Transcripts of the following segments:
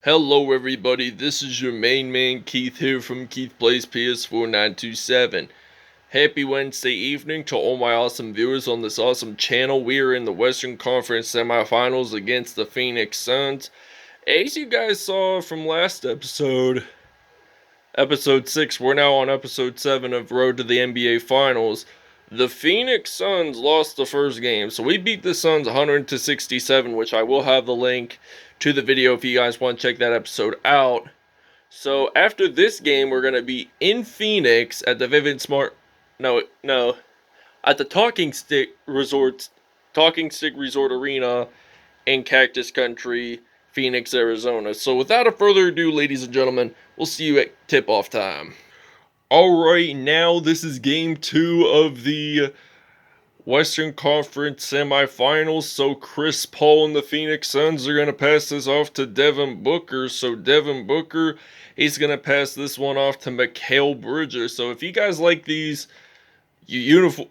Hello everybody, this is your main man Keith here from Keith Plays PS4 927. Happy Wednesday evening to all my awesome viewers on this awesome channel. We are in the Western Conference semifinals against the Phoenix Suns. As you guys saw from last episode, episode 6, we're now on episode 7 of Road to the NBA Finals. The Phoenix Suns lost the first game, so we beat the Suns 100-67, which I will have the link to the video if you guys want to check that episode out. So after this game, we're going to be in Phoenix at the at the Talking Stick Resort Arena in Cactus Country, Phoenix, Arizona. So without a further ado, ladies and gentlemen, we'll see you at tip-off time. Alright, now this is game 2 of the Western Conference semifinals. So Chris Paul and the Phoenix Suns are going to pass this off to Devin Booker. So Devin Booker, he's going to pass this one off to Mikal Bridges. So if you guys like these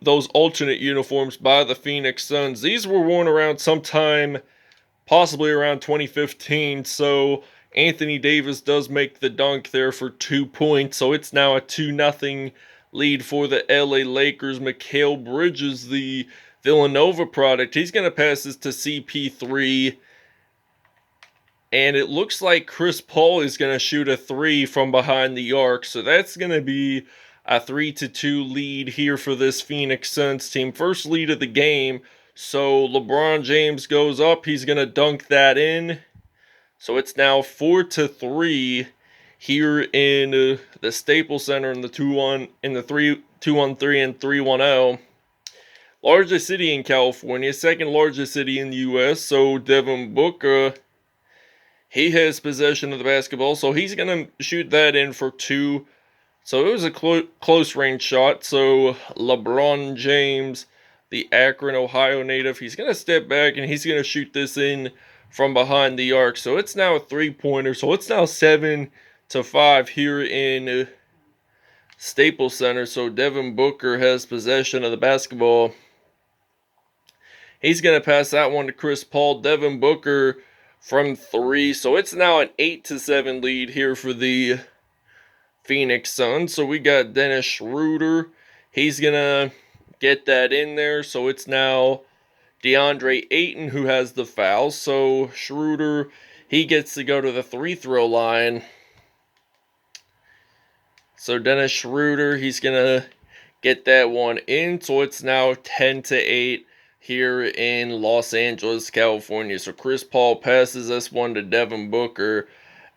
those alternate uniforms by the Phoenix Suns, these were worn around sometime possibly around 2015. So Anthony Davis does make the dunk there for 2 points. So it's now a 2-0 lead for the LA Lakers. Mikal Bridges, the Villanova product, he's going to pass this to CP3. And it looks like Chris Paul is going to shoot a 3 from behind the arc. So that's going to be a 3-2 lead here for this Phoenix Suns team. First lead of the game. So LeBron James goes up. He's going to dunk that in. So it's now 4-3 here in the Staples Center in the 2-1 in the 2-1-3 and 3-1-0. Largest city in California, second largest city in the U.S. So Devin Booker, he has possession of the basketball, so he's going to shoot that in for 2. So it was a close range shot. So LeBron James, the Akron, Ohio native, he's going to step back and he's going to shoot this in from behind the arc. So it's now a 3-pointer. So it's now 7-5 here in Staples Center. So Devin Booker has possession of the basketball. He's going to pass that one to Chris Paul. Devin Booker from 3. So it's now an 8-7 lead here for the Phoenix Suns. So we got Dennis Schroeder. He's going to get that in there. So it's now DeAndre Ayton who has the foul. So Schroeder, he gets to go to the free-throw line. So Dennis Schroeder, he's going to get that one in. So it's now 10-8 here in Los Angeles, California. So Chris Paul passes this one to Devin Booker,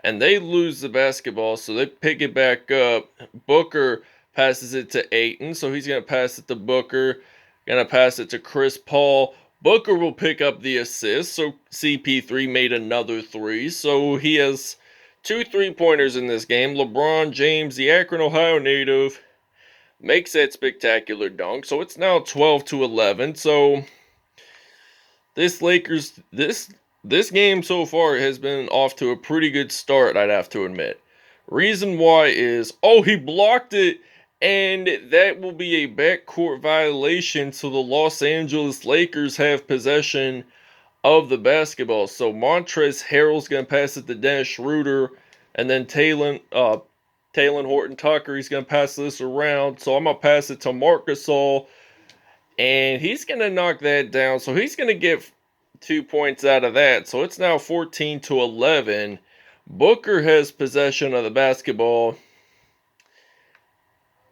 and they lose the basketball. So they pick it back up. Booker passes it to Ayton. So he's going to pass it to Booker. Going to pass it to Chris Paul. Booker will pick up the assist. So CP3 made another 3. So he has 2 3-pointers in this game. LeBron James, the Akron, Ohio native, makes that spectacular dunk. So it's now 12-11. So this game so far has been off to a pretty good start, I'd have to admit. Reason why is, he blocked it, and that will be a backcourt violation, so the Los Angeles Lakers have possession of the basketball. So Montrezl Harrell's going to pass it to Dennis Schroeder, and then Talen Horton-Tucker, he's going to pass this around. So I'm going to pass it to Marc Gasol, and he's going to knock that down. So he's going to get 2 points out of that. So it's now 14-11. Booker has possession of the basketball,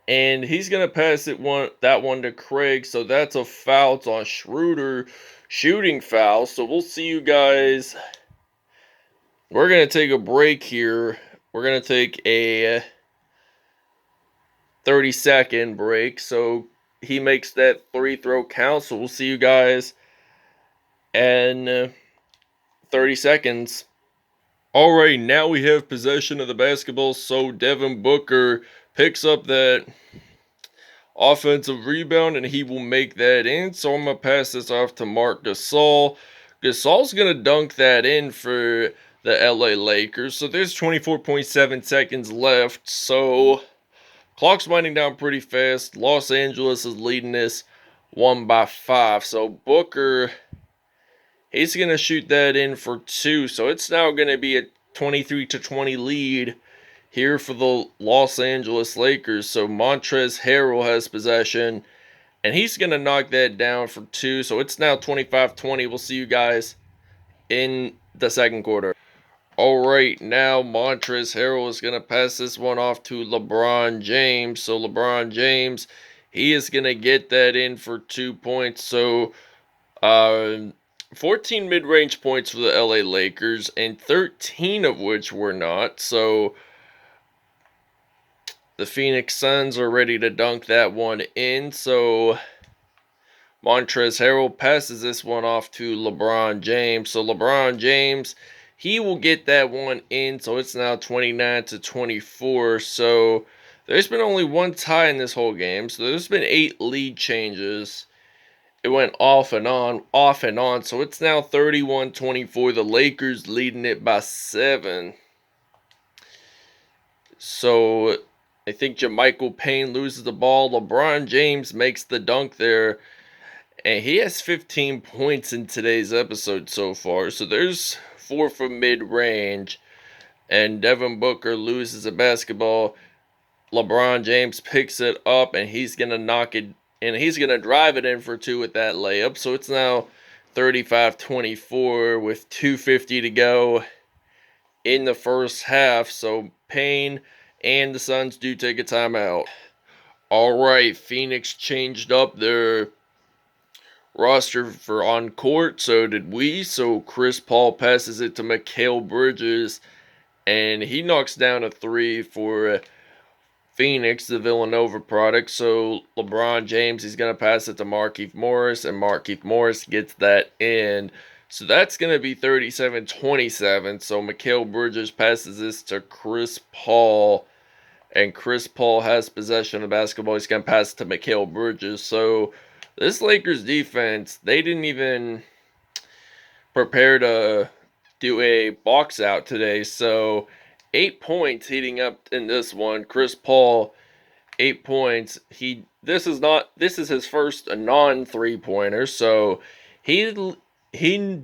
and he's going to pass that one to Craig. So that's a foul. It's on Schroeder, shooting foul. So we'll see you guys. We're going to take a break here. We're going to take a 30-second break. So he makes that free throw count. So we'll see you guys in 30 seconds. Alright, now we have possession of the basketball. So Devin Booker picks up that offensive rebound, and he will make that in. So I'm going to pass this off to Marc Gasol. Gasol's going to dunk that in for the LA Lakers. So there's 24.7 seconds left. So clock's winding down pretty fast. Los Angeles is leading this 1-5. So Booker, he's going to shoot that in for 2. So it's now going to be a 23-20 lead here for the Los Angeles Lakers. So Montrezl Harrell has possession, and he's going to knock that down for 2. So it's now 25-20. We'll see you guys in the second quarter. All right, now Montrezl Harrell is going to pass this one off to LeBron James. So LeBron James, he is going to get that in for 2 points. So 14 mid-range points for the LA Lakers, and 13 of which were not. So the Phoenix Suns are ready to dunk that one in. So Montrezl Harrell passes this one off to LeBron James. So LeBron James, he will get that one in. So it's now 29-24. So there's been only one tie in this whole game. So there's been 8 lead changes. It went off and on, off and on. So it's now 31-24. The Lakers leading it by 7. So I think JaMychal Payne loses the ball. LeBron James makes the dunk there. And he has 15 points in today's episode so far. So there's 4 from mid-range. And Devin Booker loses a basketball. LeBron James picks it up, and he's going to knock it. And he's going to drive it in for 2 with that layup. So it's now 35-24 with 2:50 to go in the first half. So Payne and the Suns do take a timeout. All right, Phoenix changed up their roster for on court, so did we. So Chris Paul passes it to Mikal Bridges, and he knocks down a 3 for Phoenix, the Villanova product. So LeBron James, he's going to pass it to Markieff Morris, and Markieff Morris gets that in. So that's going to be 37-27. So Mikal Bridges passes this to Chris Paul, and Chris Paul has possession of the basketball. He's going to pass it to Mikal Bridges. So this Lakers defense, they didn't even prepare to do a box out today. So 8 points heating up in this one. Chris Paul, 8 points. This is his first non-3-pointer. So he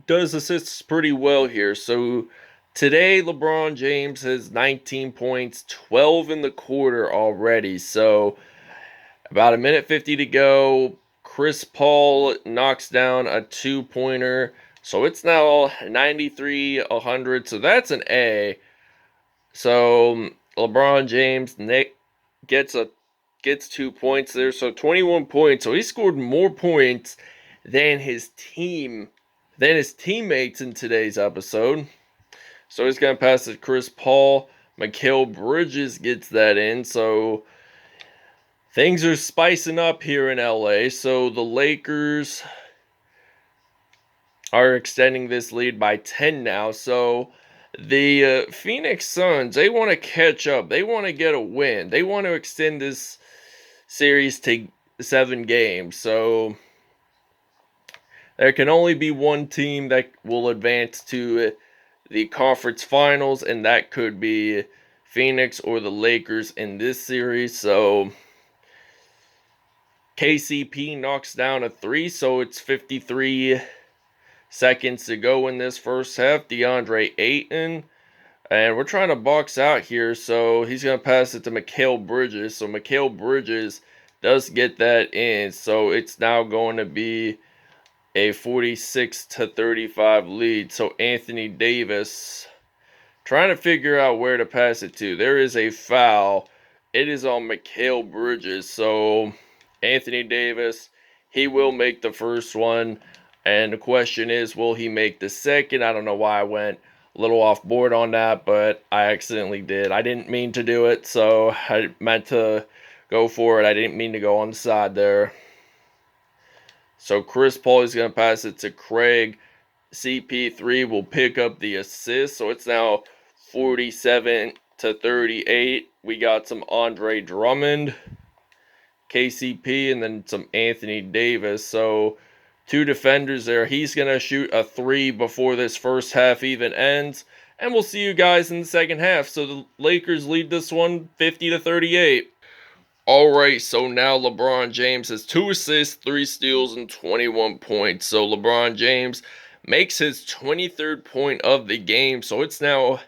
does assists pretty well here. So today LeBron James has 19 points, 12 in the quarter already. So about a minute 50 to go. Chris Paul knocks down a 2-pointer. So it's now 93-100. So that's an A. So LeBron James gets 2 points there. So 21 points. So he scored more points than his teammates in today's episode. So he's going to pass it to Chris Paul. Mikal Bridges gets that in. So things are spicing up here in LA. So the Lakers are extending this lead by 10 now. So the Phoenix Suns, they want to catch up. They want to get a win. They want to extend this series to 7 games. So there can only be one team that will advance to the conference finals, and that could be Phoenix or the Lakers in this series. So KCP knocks down a 3, so it's 53 seconds to go in this first half. DeAndre Ayton, and we're trying to box out here, so he's going to pass it to Mikal Bridges. So Mikal Bridges does get that in, so it's now going to be a 46-35 lead. So Anthony Davis trying to figure out where to pass it to. There is a foul. It is on Mikal Bridges. So Anthony Davis, he will make the first one. And the question is, will he make the second? I don't know why I went a little off board on that, but I accidentally did. I didn't mean to do it, so I meant to go for it. I didn't mean to go on the side there. So Chris Paul is going to pass it to Craig. CP3 will pick up the assist. So it's now 47-38. We got some Andre Drummond, KCP, and then some Anthony Davis. So 2 defenders there. He's going to shoot a 3 before this first half even ends. And we'll see you guys in the second half. So the Lakers lead this one 50-38. Alright, so now LeBron James has 2 assists, 3 steals, and 21 points. So LeBron James makes his 23rd point of the game. So it's now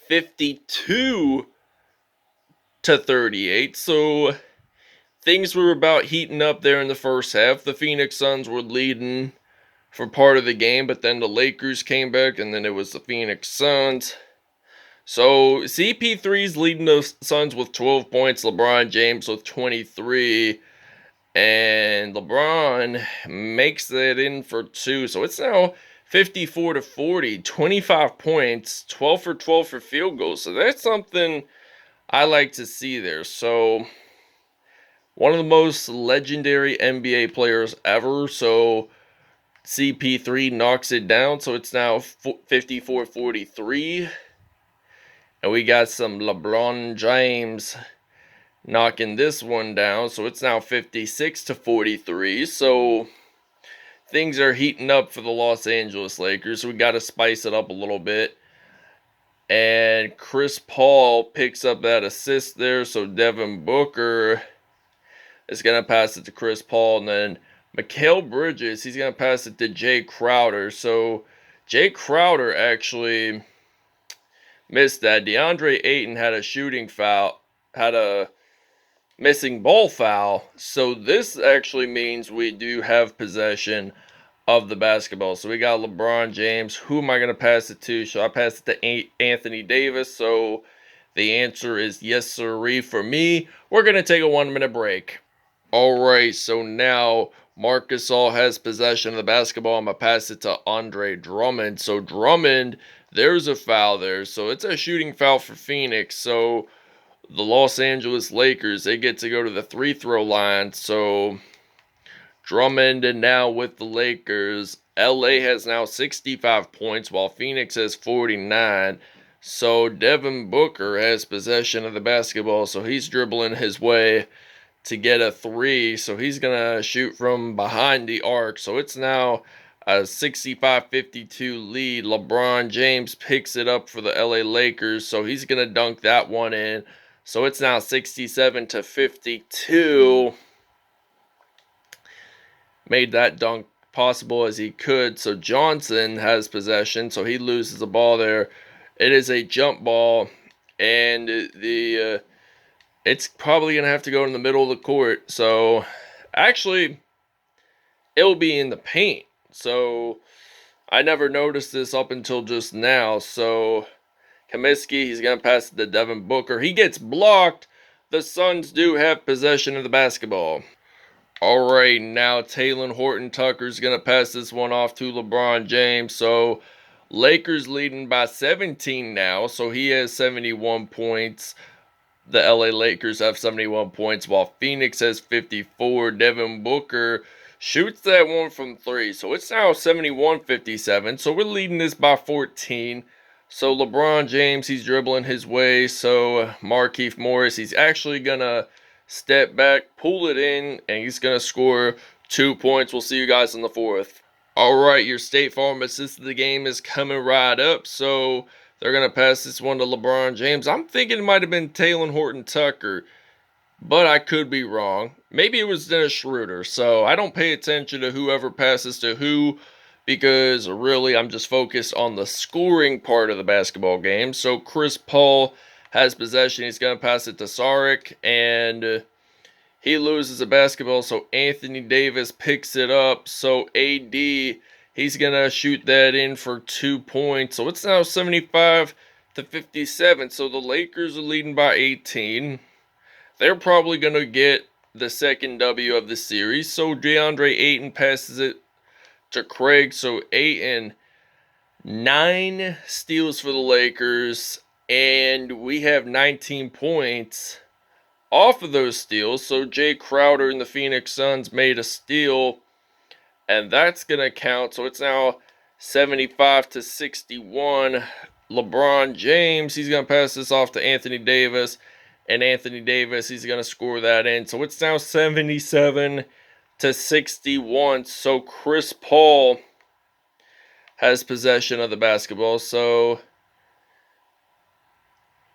52-38. So things were about heating up there in the first half. The Phoenix Suns were leading for part of the game, but then the Lakers came back, and then it was the Phoenix Suns. So CP3's leading the Suns with 12 points, LeBron James with 23, and LeBron makes that in for 2. So it's now 54-40, 25 points, 12 for 12 for field goals. So that's something I like to see there. So one of the most legendary NBA players ever. So CP3 knocks it down. So it's now 54-43. And we got some LeBron James knocking this one down. So it's now 56-43. So things are heating up for the Los Angeles Lakers. So we got to spice it up a little bit. And Chris Paul picks up that assist there. So Devin Booker is going to pass it to Chris Paul. And then Mikal Bridges, he's going to pass it to Jay Crowder. So Jay Crowder actually missed that. DeAndre Ayton had a shooting foul, had a missing ball foul. So this actually means we do have possession of the basketball. So we got LeBron James. Who am I going to pass it to? Should I pass it to Anthony Davis? So the answer is yes, sirree for me. We're going to take a 1-minute break. Alright, so now Marc Gasol has possession of the basketball. I'm going to pass it to Andre Drummond. So Drummond, there's a foul there. So it's a shooting foul for Phoenix. So the Los Angeles Lakers, they get to go to the free throw line. So Drummond and now with the Lakers. LA has now 65 points while Phoenix has 49. So Devin Booker has possession of the basketball. So he's dribbling his way to get a 3. So he's going to shoot from behind the arc. So it's now a 65-52 lead. LeBron James picks it up for the LA Lakers. So he's going to dunk that one in. So it's now 67-52. Made that dunk possible as he could. So Johnson has possession. So he loses the ball there. It is a jump ball. And it's probably going to have to go in the middle of the court. So actually, it'll be in the paint. So I never noticed this up until just now. So Kaminsky, he's going to pass it to Devin Booker. He gets blocked. The Suns do have possession of the basketball. Alright, now Talen Horton-Tucker's going to pass this one off to LeBron James. So Lakers leading by 17 now. So he has 71 points. The LA Lakers have 71 points while Phoenix has 54. Devin Booker shoots that one from 3. So it's now 71-57. So we're leading this by 14. So LeBron James, he's dribbling his way. So Markieff Morris, he's actually going to step back, pull it in, and he's going to score 2 points. We'll see you guys in the 4th. Alright, your State Farm assist of the game is coming right up. So they're going to pass this one to LeBron James. I'm thinking it might have been Talen Horton-Tucker, but I could be wrong. Maybe it was Dennis Schroeder. So I don't pay attention to whoever passes to who, because really I'm just focused on the scoring part of the basketball game. So Chris Paul has possession. He's going to pass it to Saric, and he loses the basketball. So Anthony Davis picks it up. So AD, he's going to shoot that in for 2 points. So it's now 75-57. So the Lakers are leading by 18. They're probably going to get the second W of the series. So DeAndre Ayton passes it to Craig. So Ayton, 9 steals for the Lakers. And we have 19 points off of those steals. So Jay Crowder and the Phoenix Suns made a steal, and that's going to count. So it's now 75-61. LeBron James, he's going to pass this off to Anthony Davis, and Anthony Davis, he's going to score that in. So it's now 77-61. So Chris Paul has possession of the basketball. So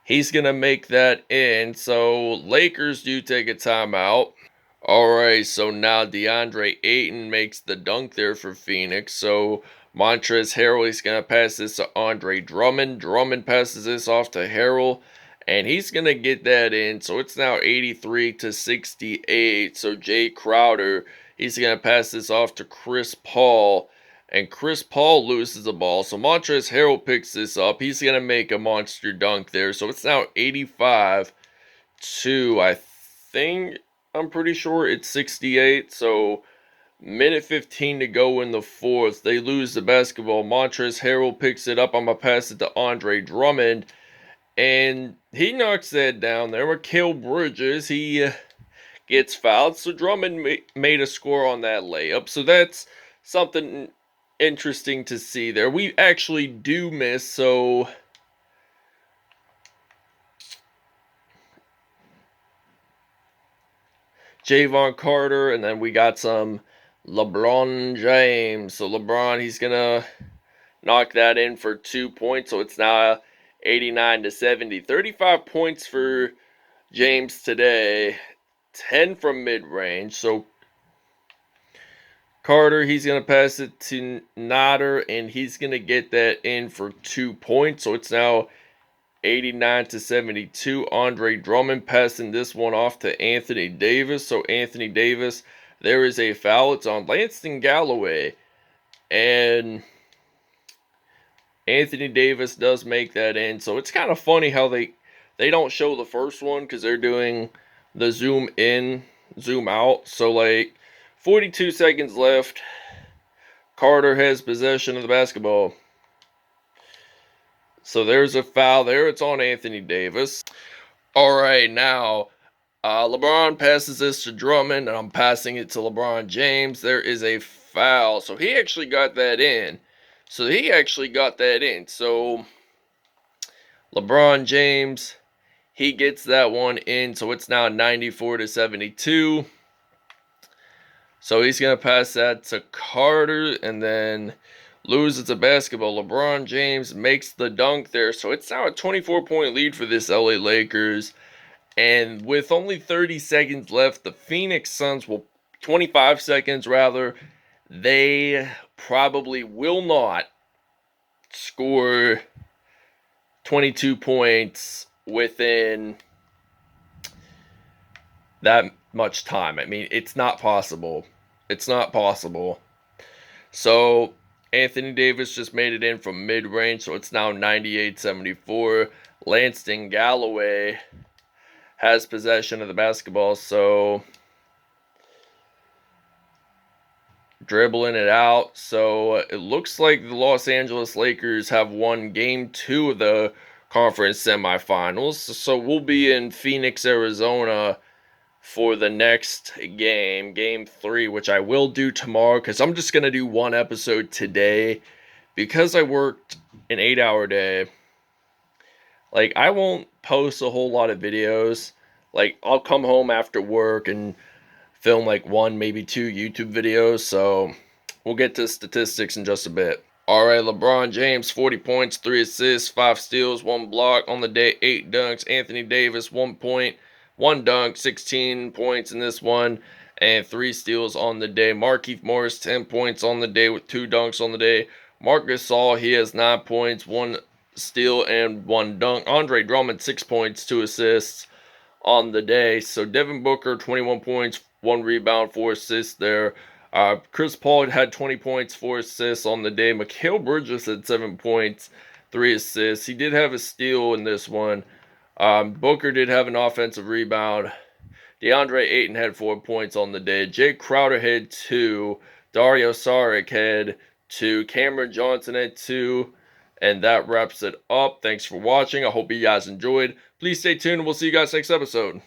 he's going to make that in. So Lakers do take a timeout. Alright, so now DeAndre Ayton makes the dunk there for Phoenix. So Montrezl Harrell, he's going to pass this to Andre Drummond. Drummond passes this off to Harrell, and he's going to get that in. So it's now 83-68. So Jay Crowder, he's going to pass this off to Chris Paul, and Chris Paul loses the ball. So Montrezl Harrell picks this up. He's going to make a monster dunk there. So it's now 85 to, I'm pretty sure it's 68. So minute 15 to go in the fourth. They lose the basketball. Montrezl Harrell picks it up. I'm going to pass it to Andre Drummond, and he knocks that down there. Mikal Bridges, he gets fouled. So Drummond made a score on that layup. So that's something interesting to see there. We actually do miss, so Javon Carter, and then we got some LeBron James. So LeBron, he's gonna knock that in for 2 points. So it's now 89-70. 35 points for James today. 10 from mid-range. So Carter, he's going to pass it to Nader, and he's going to get that in for 2 points. So it's now 89-72. Andre Drummond passing this one off to Anthony Davis. So Anthony Davis, there is a foul. It's on Langston Galloway. And Anthony Davis does make that in. So it's kind of funny how they don't show the first one because they're doing the zoom in, zoom out. So like 42 seconds left. Carter has possession of the basketball. So there's a foul there. It's on Anthony Davis. All right, now LeBron passes this to Drummond, and I'm passing it to LeBron James. There is a foul. So he actually got that in. So LeBron James, he gets that one in. So it's now 94-72. So he's going to pass that to Carter and then loses the basketball. LeBron James makes the dunk there. So it's now a 24-point lead for this LA Lakers. And with only 30 seconds left, the Phoenix Suns 25 seconds rather, they probably will not score 22 points within that much time. I mean, it's not possible. So Anthony Davis just made it in from mid-range, so it's now 98-74. Langston Galloway has possession of the basketball, so dribbling it out. So it looks like the Los Angeles Lakers have won Game 2 of the conference semifinals. So we'll be in Phoenix, Arizona for the next game, Game 3, which I will do tomorrow because I'm just going to do one episode today because I worked an 8-hour day. Like, I won't post a whole lot of videos. Like, I'll come home after work and film like 1, maybe 2 YouTube videos. So we'll get to statistics in just a bit. All right, LeBron James, 40 points, 3 assists, 5 steals, 1 block on the day, 8 dunks. Anthony Davis, 1 point, 1 dunk, 16 points in this one, and 3 steals on the day. Markieff Morris, 10 points on the day with 2 dunks on the day. Marc Gasol, he has 9 points, 1 steal, and 1 dunk. Andre Drummond, 6 points, 2 assists on the day. So Devin Booker, 21 points, 1 rebound, 4 assists there. Chris Paul had 20 points, 4 assists on the day. Mikal Bridges had 7 points, 3 assists. He did have a steal in this one. Booker did have an offensive rebound. DeAndre Ayton had 4 points on the day. Jay Crowder had 2. Dario Saric had 2. Cameron Johnson had 2. And that wraps it up. Thanks for watching. I hope you guys enjoyed. Please stay tuned. We'll see you guys next episode.